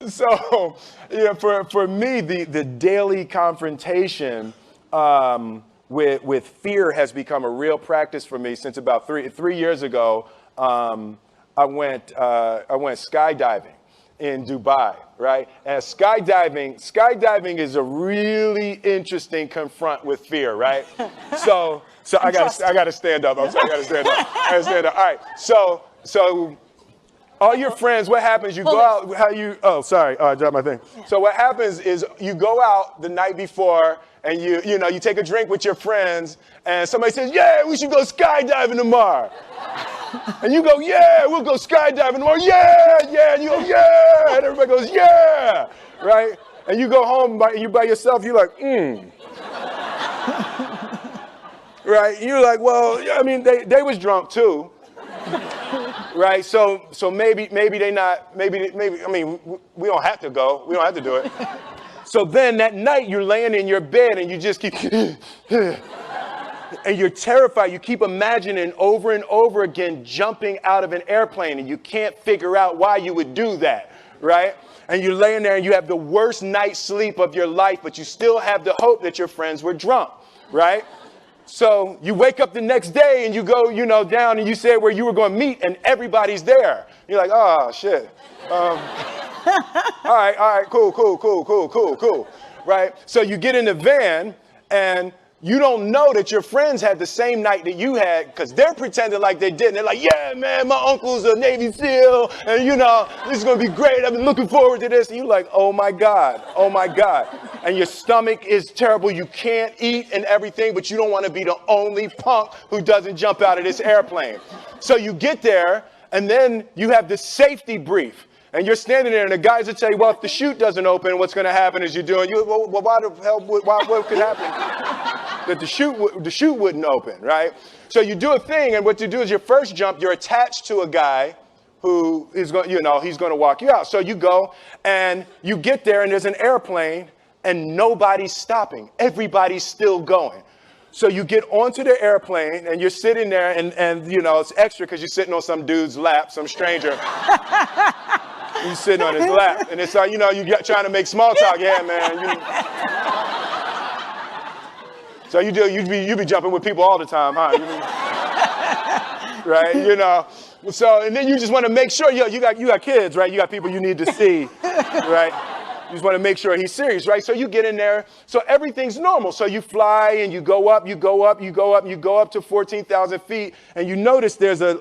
So, for me, the daily confrontation with fear has become a real practice for me since about three years ago. I went skydiving in Dubai, right? And skydiving is a really interesting confront with fear, right? So I gotta stand up. I'm sorry, I gotta stand up. All right. So all your friends, what happens? You go out. I dropped my thing. Yeah. So what happens is you go out the night before and you take a drink with your friends and somebody says, "Yeah, we should go skydiving tomorrow." And you go, "Yeah, we'll go skydiving tomorrow." Yeah. And you go, "Yeah." And everybody goes, "Yeah." Right? And you go home you by yourself. You're like, Right? You're like, well, I mean, they was drunk too. Right? So maybe they not, maybe, I mean, we don't have to go. We don't have to do it. So then that night you're laying in your bed and you just keep, and you're terrified. You keep imagining over and over again jumping out of an airplane and you can't figure out why you would do that, right? And you're laying there and you have the worst night's sleep of your life, but you still have the hope that your friends were drunk, right? So you wake up the next day and you go, down and you say where you were going to meet and everybody's there. You're like, oh, shit. All right, cool. Right? So you get in the van and you don't know that your friends had the same night that you had because they're pretending like they didn't. They're like, yeah, man, my uncle's a Navy SEAL and, this is going to be great. I've been looking forward to this. And you're like, oh, my God. And your stomach is terrible. You can't eat and everything, but you don't want to be the only punk who doesn't jump out of this airplane. So you get there and then you have the safety brief. And you're standing there, and the guys will tell you, well, if the chute doesn't open, what's going to happen is well, why the hell, what could happen? That the chute wouldn't open, right? So you do a thing, and what you do is your first jump, you're attached to a guy who is going, he's going to walk you out. So you go, and you get there, and there's an airplane, and nobody's stopping. Everybody's still going. So you get onto the airplane, and you're sitting there, and it's extra because you're sitting on some dude's lap, some stranger. You sitting on his lap, and it's like, you trying to make small talk. Yeah, man. So you be jumping with people all the time, huh? Right? So, and then you just want to make sure, you got kids, right? You got people you need to see, right? You just want to make sure he's serious, right? So you get in there. So everything's normal. So you fly and you go up to 14,000 feet, and you notice there's a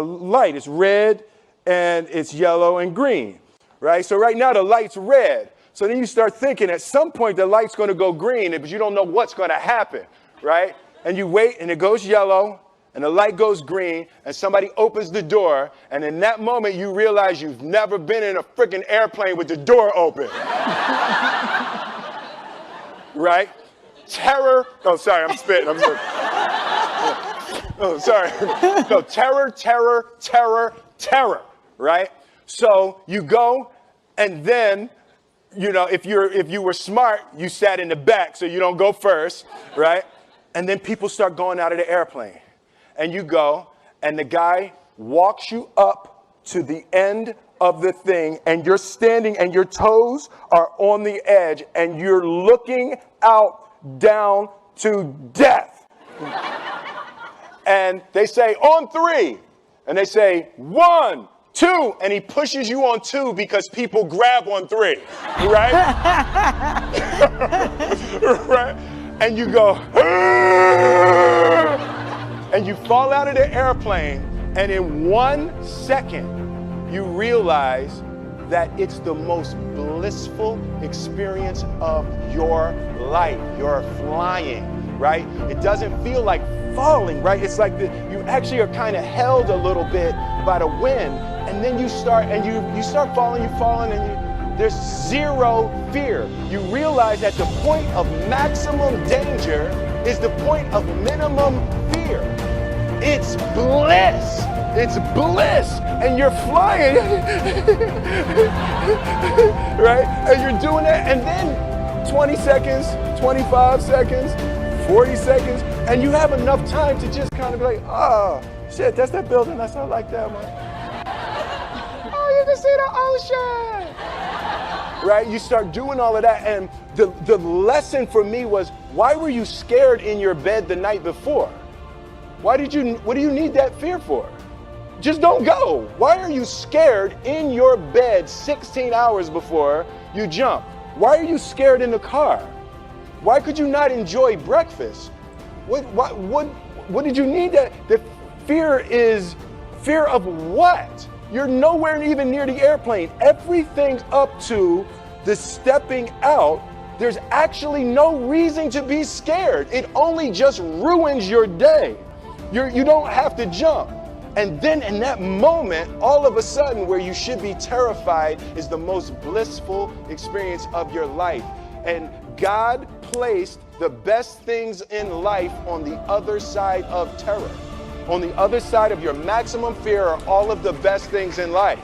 light. It's red. And it's yellow and green, right? So right now the light's red. So then you start thinking at some point the light's going to go green, but you don't know what's going to happen, right? And you wait and it goes yellow and the light goes green and somebody opens the door. And in that moment you realize you've never been in a freaking airplane with the door open. Right? Terror. Oh, sorry, I'm spitting. Oh, sorry. No, terror. Right? So you go, and then, if you were smart, you sat in the back so you don't go first, right? And then people start going out of the airplane. And you go, and the guy walks you up to the end of the thing, and you're standing, and your toes are on the edge, and you're looking out down to death. And they say, on 3. And they say, 1, 2, and he pushes you on 2 because people grab on 3, right? Right? And you go, and you fall out of the airplane, and in 1 second, you realize that it's the most blissful experience of your life. You're flying, right? It doesn't feel like falling, right? It's like you actually are kind of held a little bit by the wind, and then you start falling, and there's zero fear. You realize that the point of maximum danger is the point of minimum fear. It's bliss. It's bliss, and you're flying, right? And you're doing that, and then 20 seconds, 25 seconds, 40 seconds, and you have enough time to just kind of be like, oh, shit, that's that building. I like that one. Oh, you can see the ocean. right? You start doing all of that. And the lesson for me was, why were you scared in your bed the night before? What do you need that fear for? Just don't go. Why are you scared in your bed 16 hours before you jump? Why are you scared in the car? Why could you not enjoy breakfast? What did you need that? The fear is fear of what? You're nowhere even near the airplane. Everything's up to the stepping out. There's actually no reason to be scared. It only just ruins your day. You don't have to jump. And then in that moment, all of a sudden, where you should be terrified is the most blissful experience of your life. And God placed the best things in life on the other side of terror. On the other side of your maximum fear are all of the best things in life.